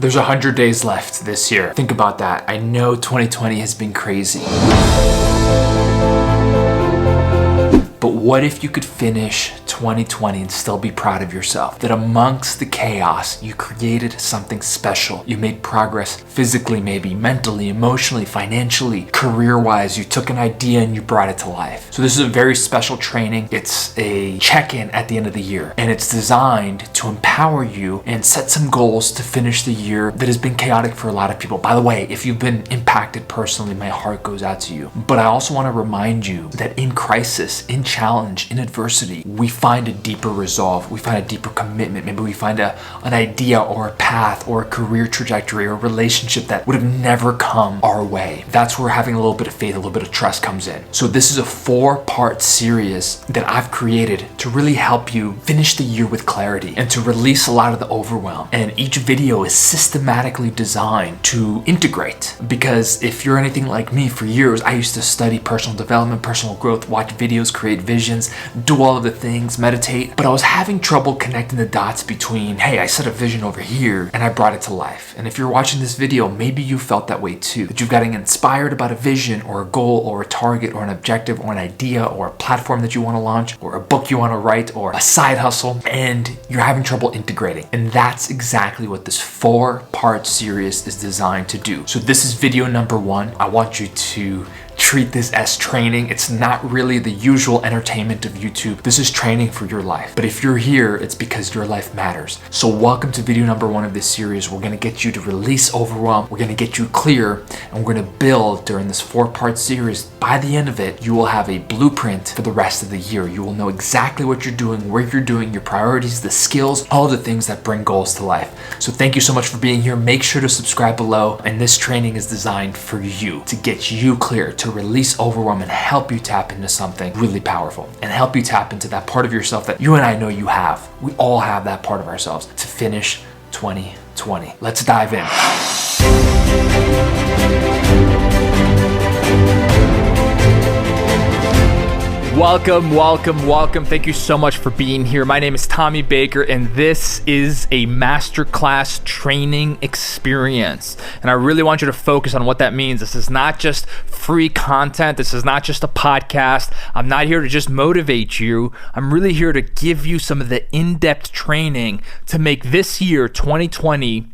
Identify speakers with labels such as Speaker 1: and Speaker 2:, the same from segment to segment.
Speaker 1: There's 100 days left this year. Think about that. I know 2020 has been crazy. But what if you could finish 2020 and still be proud of yourself? That amongst the chaos, you created something special. You made progress physically, maybe mentally, emotionally, financially, career-wise. You took an idea and you brought it to life. So this is a very special training. It's a check-in at the end of the year, and it's designed to empower you and set some goals to finish the year that has been chaotic for a lot of people. By the way, if you've been impacted personally, my heart goes out to you. But I also want to remind you that in crisis, in challenge, in adversity, we find a deeper resolve, we find a deeper commitment. Maybe we find an idea or a path or a career trajectory or a relationship that would have never come our way. That's where having a little bit of faith, a little bit of trust comes in. So this is a 4-part series that I've created to really help you finish the year with clarity and to release a lot of the overwhelm. And each video is systematically designed to integrate, because if you're anything like me, for years I used to study personal development, personal growth, watch videos, create visions, do all of the things, meditate, but I was having trouble connecting the dots between, hey, I set a vision over here and I brought it to life. And if you're watching this video, maybe you felt that way too, that you've gotten inspired about a vision or a goal or a target or an objective or an idea or a platform that you want to launch or a book you want to write or a side hustle, and you're having trouble integrating. And that's exactly what this 4-part series is designed to do. So this is video number 1. I want you to treat this as training. It's not really the usual entertainment of YouTube. This is training for your life. But if you're here, it's because your life matters. So welcome to video number 1 of this series. We're gonna get you to release overwhelm. We're gonna get you clear, and we're gonna build during this 4-part series. By the end of it, you will have a blueprint for the rest of the year. You will know exactly what you're doing, where you're doing, your priorities, the skills, all the things that bring goals to life. So thank you so much for being here. Make sure to subscribe below. And this training is designed for you, to get you clear, to release overwhelm and help you tap into something really powerful and help you tap into that part of yourself that you and I know you have. We all have that part of ourselves to finish 2020. Let's dive in. Welcome. Thank you so much for being here. My name is Tommy Baker, and this is a masterclass training experience. And I really want you to focus on what that means. This is not just free content. This is not just a podcast. I'm not here to just motivate you. I'm really here to give you some of the in-depth training to make this year, 2020,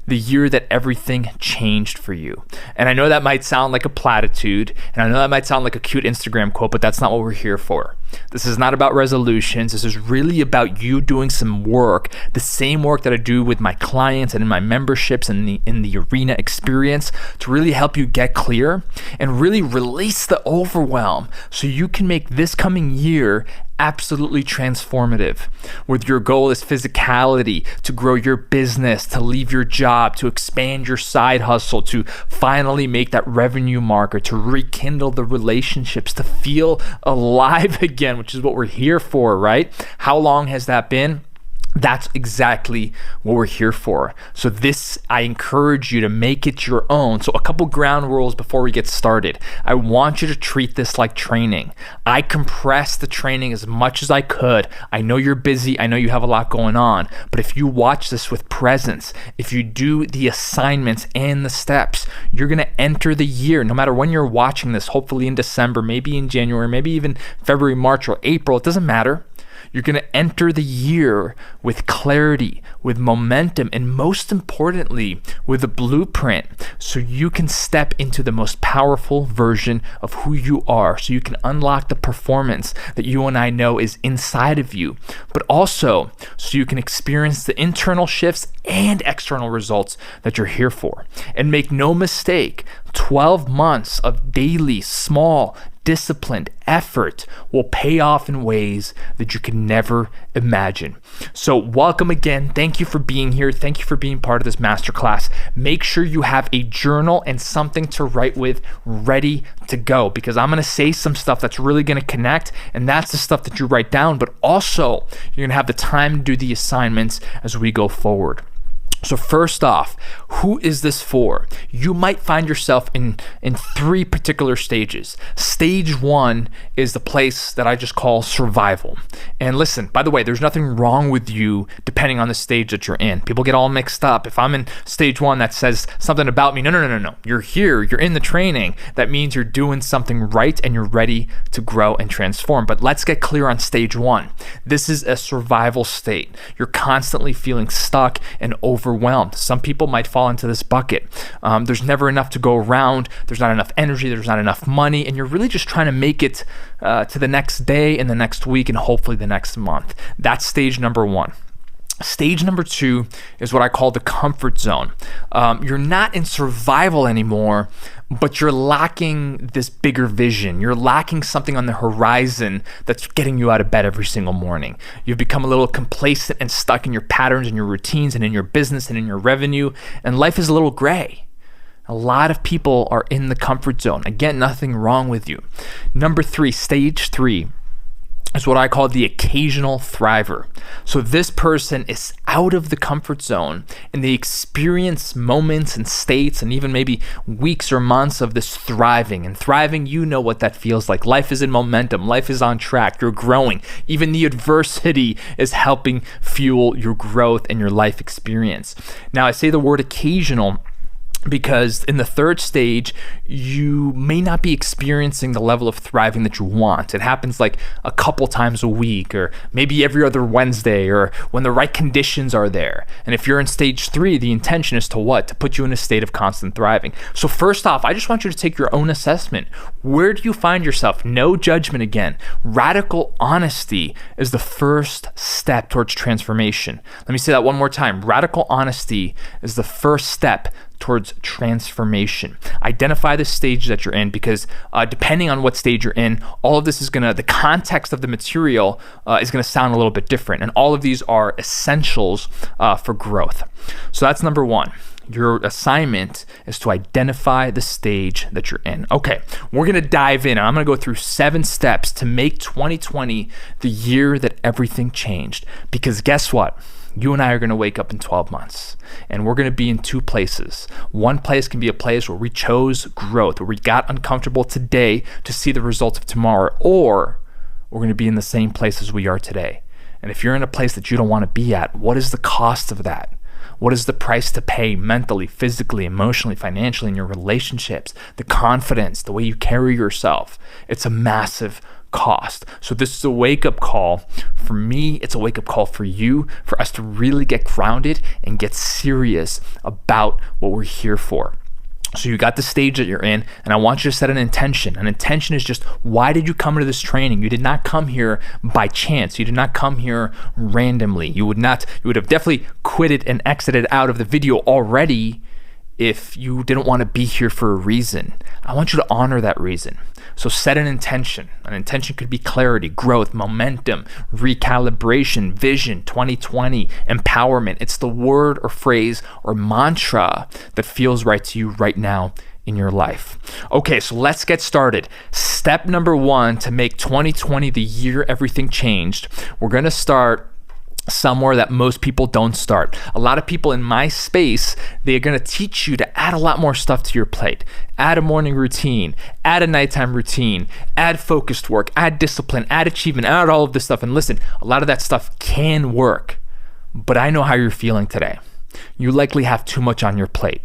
Speaker 1: the year that everything changed for you. And I know that might sound like a platitude, and I know that might sound like a cute Instagram quote, but that's not what we're here for. This is not about resolutions. This is really about you doing some work, the same work that I do with my clients and in my memberships and in the arena experience, to really help you get clear and really release the overwhelm so you can make this coming year absolutely transformative. Whether your goal is physicality, to grow your business, to leave your job, to expand your side hustle, to finally make that revenue marker, to rekindle the relationships, to feel alive again, which is what we're here for, right? How long has that been? That's exactly what we're here for. So this, I encourage you to make it your own. So a couple ground rules before we get started. I want you to treat this like training. I compressed the training as much as I could. I know you're busy. I know you have a lot going on. But if you watch this with presence, if you do the assignments and the steps, you're going to enter the year, no matter when you're watching this, hopefully in December, maybe in January, maybe even February, March, or April. It doesn't matter. You're going to enter the year with clarity, with momentum, and most importantly, with a blueprint so you can step into the most powerful version of who you are, so you can unlock the performance that you and I know is inside of you, but also so you can experience the internal shifts and external results that you're here for. And make no mistake, 12 months of daily, small, disciplined effort will pay off in ways that you can never imagine. So welcome again. Thank you for being here. Thank you for being part of this masterclass. Make sure you have a journal and something to write with ready to go, because I'm going to say some stuff that's really going to connect, and that's the stuff that you write down, but also you're going to have the time to do the assignments as we go forward. So first off, who is this for? You might find yourself in three particular stages. Stage one is the place that I just call survival. And listen, by the way, there's nothing wrong with you depending on the stage that you're in. People get all mixed up. If I'm in stage one, that says something about me. No. You're here. You're in the training. That means you're doing something right and you're ready to grow and transform. But let's get clear on stage one. This is a survival state. You're constantly feeling stuck and overwhelmed. Some people might fall into this bucket. There's never enough to go around. There's not enough energy. There's not enough money. And you're really just trying to make it to the next day and the next week and hopefully the next month. That's stage number one. Stage number two is what I call the comfort zone. You're not in survival anymore, but you're lacking this bigger vision. You're lacking something on the horizon that's getting you out of bed every single morning. You've become a little complacent and stuck in your patterns and your routines and in your business and in your revenue, and life is a little gray. A lot of people are in the comfort zone. Again, nothing wrong with you. Number three, stage three, is what I call the occasional thriver. So this person is out of the comfort zone and they experience moments and states and even maybe weeks or months of this thriving. And thriving, you know what that feels like. Life is in momentum. Life is on track. You're growing. Even the adversity is helping fuel your growth and your life experience. Now, I say the word occasional because in the third stage, you may not be experiencing the level of thriving that you want. It happens like a couple times a week or maybe every other Wednesday or when the right conditions are there. And if you're in stage three, the intention is to what? To put you in a state of constant thriving. So first off, I just want you to take your own assessment. Where do you find yourself? No judgment again. Radical honesty is the first step towards transformation. Let me say that one more time. Radical honesty is the first step towards transformation. Identify the stage that you're in because depending on what stage you're in, all of this is the context of the material is gonna sound a little bit different. And all of these are essentials for growth. So that's number one. Your assignment is to identify the stage that you're in. Okay, we're gonna dive in. I'm gonna go through 7 steps to make 2020 the year that everything changed. Because guess what? You and I are going to wake up in 12 months and we're going to be in 2 places. One place can be a place where we chose growth, where we got uncomfortable today to see the results of tomorrow, or we're going to be in the same place as we are today. And if you're in a place that you don't want to be at, what is the cost of that? What is the price to pay mentally, physically, emotionally, financially in your relationships, the confidence, the way you carry yourself? It's a massive cost. So this is a wake-up call for me. It's a wake-up call for you, for us to really get grounded and get serious about what we're here for. So you got the stage that you're in, and I want you to set an intention. An intention is just, why did you come to this training? You did not come here by chance. You did not come here randomly. You would have definitely quitted and exited out of the video already if you didn't want to be here for a reason. I want you to honor that reason. So set an intention. An intention could be clarity, growth, momentum, recalibration, vision, 2020, empowerment. It's the word or phrase or mantra that feels right to you right now in your life. Okay, so let's get started. Step number 1 to make 2020 the year everything changed. We're going to start somewhere that most people don't start. A lot of people in my space, they're going to teach you to add a lot more stuff to your plate. Add a morning routine, add a nighttime routine, add focused work, add discipline, add achievement, add all of this stuff. And listen, a lot of that stuff can work, but I know how you're feeling today. You likely have too much on your plate.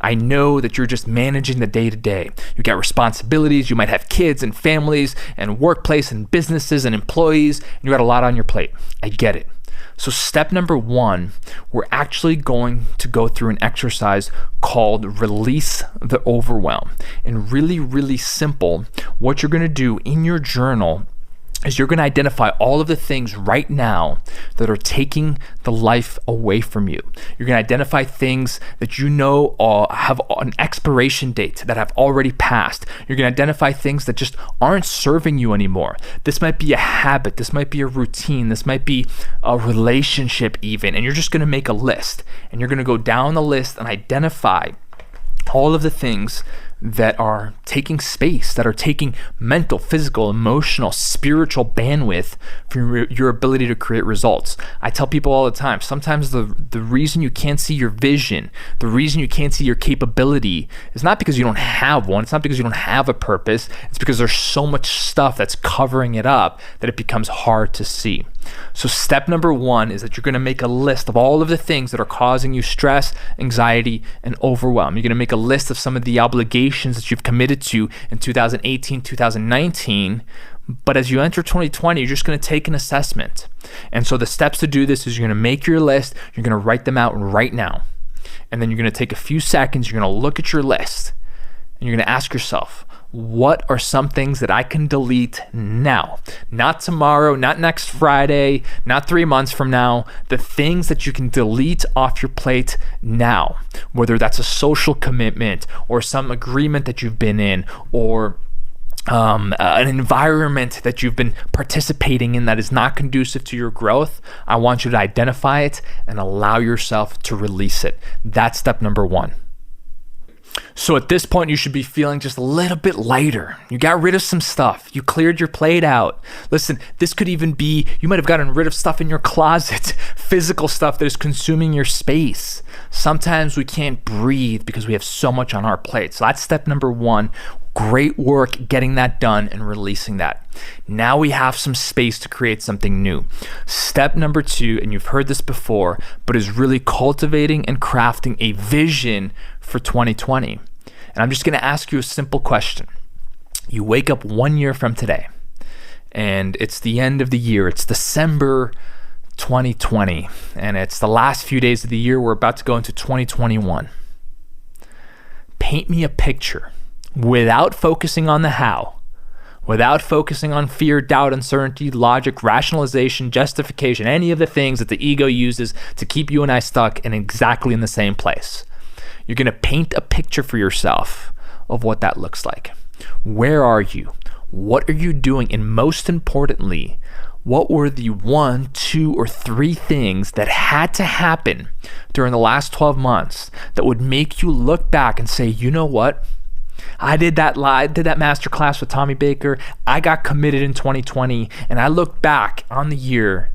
Speaker 1: I know that you're just managing the day-to-day. You got responsibilities, you might have kids and families and workplace and businesses and employees, and you got a lot on your plate. I get it. So step number 1, we're actually going to go through an exercise called Release the Overwhelm. And really, really simple, what you're going to do in your journal is you're going to identify all of the things right now that are taking the life away from you. You're going to identify things that you know have an expiration date that have already passed. You're going to identify things that just aren't serving you anymore. This might be a habit. This might be a routine. This might be a relationship even. And you're just going to make a list. And you're going to go down the list and identify all of the things that are taking space, that are taking mental, physical, emotional, spiritual bandwidth for your ability to create results. I tell people all the time, sometimes the reason you can't see your vision, the reason you can't see your capability is not because you don't have one, it's not because you don't have a purpose, it's because there's so much stuff that's covering it up that it becomes hard to see. So step number one is that you're going to make a list of all of the things that are causing you stress, anxiety, and overwhelm. You're going to make a list of some of the obligations that you've committed to in 2018, 2019. But as you enter 2020, you're just going to take an assessment. And so the steps to do this is you're going to make your list. You're going to write them out right now. And then you're going to take a few seconds. You're going to look at your list. And you're going to ask yourself, what are some things that I can delete now? Not tomorrow, not next Friday, not 3 months from now. The things that you can delete off your plate now, whether that's a social commitment or some agreement that you've been in, or an environment that you've been participating in that is not conducive to your growth. I want you to identify it and allow yourself to release it. That's step number one. So at this point, you should be feeling just a little bit lighter. You got rid of some stuff. You cleared your plate out. Listen, this could even be, you might have gotten rid of stuff in your closet, physical stuff that is consuming your space. Sometimes we can't breathe because we have so much on our plate. So that's step number one. Great work getting that done and releasing that. Now we have some space to create something new. Step number two, and you've heard this before, but is really cultivating and crafting a vision for 2020. And I'm just going to ask you a simple question. You wake up 1 year from today, and it's the end of the year. It's December 2020, and it's the last few days of the year. We're about to go into 2021. Paint me a picture without focusing on the how, without focusing on fear, doubt, uncertainty, logic, rationalization, justification, any of the things that the ego uses to keep you and I stuck in exactly in the same place. You're going to paint a picture for yourself of what that looks like. Where are you? What are you doing? And most importantly, what were the 1, 2, or 3 things that had to happen during the last 12 months that would make you look back and say, you know what? I did that masterclass with Tommy Baker. I got committed in 2020, and I look back on the year,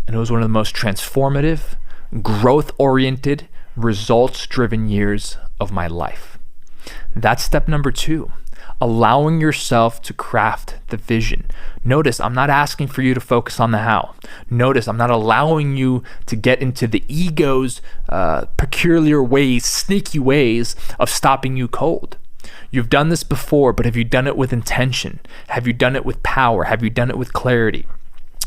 Speaker 1: and it was one of the most transformative, growth-oriented, results-driven years of my life. That's step number two, allowing yourself to craft the vision. Notice, I'm not asking for you to focus on the how. Notice, I'm not allowing you to get into the ego's peculiar ways, sneaky ways of stopping you cold. You've done this before, but have you done it with intention? Have you done it with power? Have you done it with clarity?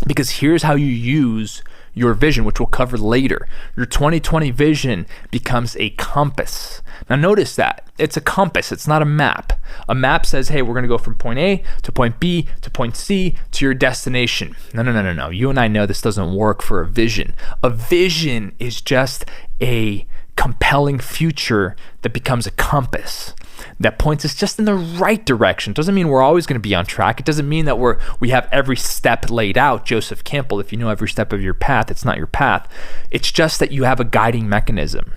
Speaker 1: Because here's how you use your vision, which we'll cover later. Your 2020 vision becomes a compass. Now notice that. It's a compass. It's not a map. A map says, hey, we're going to go from point A to point B to point C to your destination. No. You and I know this doesn't work for a vision. A vision is just a compelling future that becomes a compass that points us just in the right direction. Doesn't mean we're always going to be on track. It doesn't mean that we have every step laid out. Joseph Campbell, if you know every step of your path, it's not your path. It's just that you have a guiding mechanism.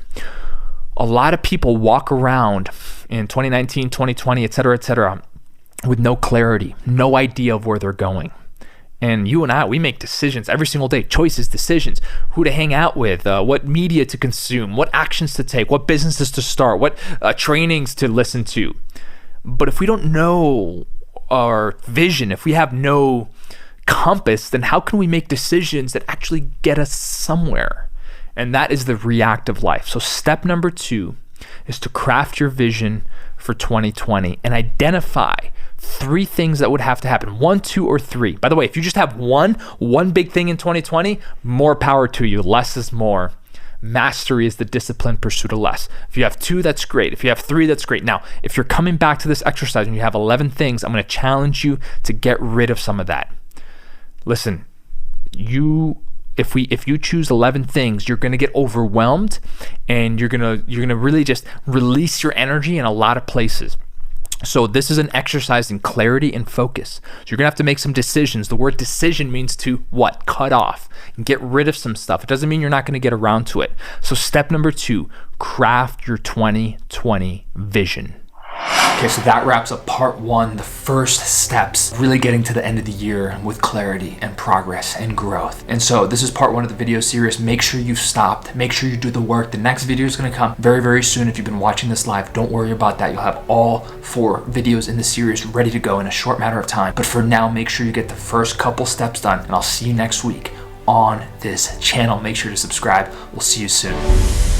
Speaker 1: A lot of people walk around in 2019, 2020, et cetera, with no clarity, no idea of where they're going. And you and I, we make decisions every single day, choices, decisions, who to hang out with, what media to consume, what actions to take, what businesses to start, what trainings to listen to. But if we don't know our vision, if we have no compass, then how can we make decisions that actually get us somewhere? And that is the reactive life. So step number two is to craft your vision for 2020 and identify 3 things that would have to happen. 1, 2, or 3. By the way, if you just have one big thing in 2020, more power to you. Less is more. Mastery is the disciplined pursuit of less. If you have 2, that's great. If you have 3, that's great. Now, if you're coming back to this exercise and you have 11 things, I'm going to challenge you to get rid of some of that. Listen, if you choose 11 things, you're going to get overwhelmed, and you're going to really just release your energy in a lot of places. So this is an exercise in clarity and focus. So you're going to have to make some decisions. The word decision means to what? Cut off and get rid of some stuff. It doesn't mean you're not going to get around to it. So step number 2, craft your 2020 vision. Okay, so that wraps up part one, the first steps, really getting to the end of the year with clarity and progress and growth. And so this is part one of the video series. Make sure you've stopped, make sure you do the work. The next video is gonna come very, very soon. If you've been watching this live, don't worry about that. You'll have all 4 videos in the series ready to go in a short matter of time. But for now, make sure you get the first couple steps done, and I'll see you next week on this channel. Make sure to subscribe. We'll see you soon.